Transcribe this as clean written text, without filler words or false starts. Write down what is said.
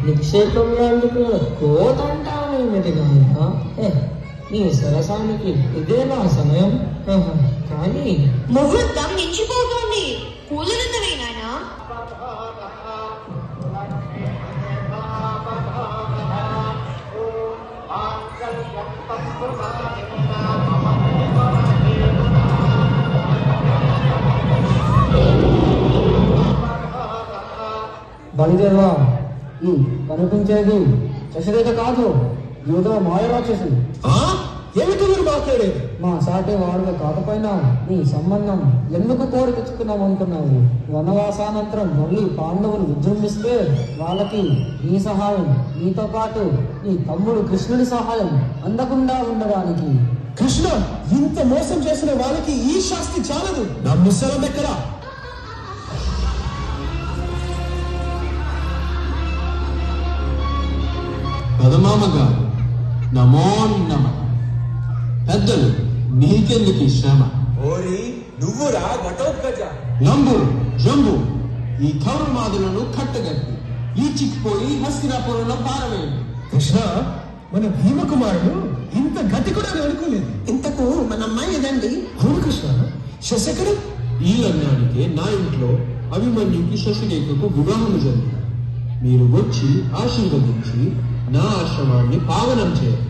నిక్షేపం లాంటి కోతంటానేమిటి నాయన? నీ సరసానికి ఇదే నా సమయం. కానీ ముహూర్తం మించిపోతోంది. కూలనందవే నాయనా. బలిదేవా, ఈ కనిపించేది శశిరేఖ కాదు, ఏదో మాయ రాక్షసి. ఏమిటి మీరు మాట్లాడేది? మా సాటి వాడుగా కాకపోయినా నీ సంబంధం ఎందుకు కోరి తెచ్చుకున్నాం అనుకున్నావు? వనవాసానంతరం మళ్ళీ పాండవులు విజృంభిస్తే వాళ్ళకి నీ సహాయం, నీతో పాటు నీ తమ్ముడు కృష్ణుడి సహాయం అందకుండా ఉండడానికి. కృష్ణ ఇంత మోసం చేసిన వాళ్ళకి ఈ శాస్తి చాలదు. నా ముసలం ఎక్కడా? పదమామ గారు, నమో నమ. పెద్దలు, నీకెందుకు ఈ శ్రమ? ఓరి నువ్వురా ఘటోత్కజ. నంబు జంబు ఈ కౌరమాదులను కట్టగట్టి ఈచిక్కిపోయి హస్తినాపురంలో పారవేయండి. కృష్ణ, మన భీమకుమారుడు ఇంత గట్టి కూడా అనుకోలేదు. ఇంతకు మన అమ్మాయి ఏదండి? అవును కృష్ణ, శశకడు ఈ లగ్నానికి నా ఇంట్లో అభిమన్యుకి శశిరేఖకు వివాహము జరిగింది. మీరు వచ్చి ఆశీర్వదించి నా ఆశ్రమాన్ని పావనం చేయండి.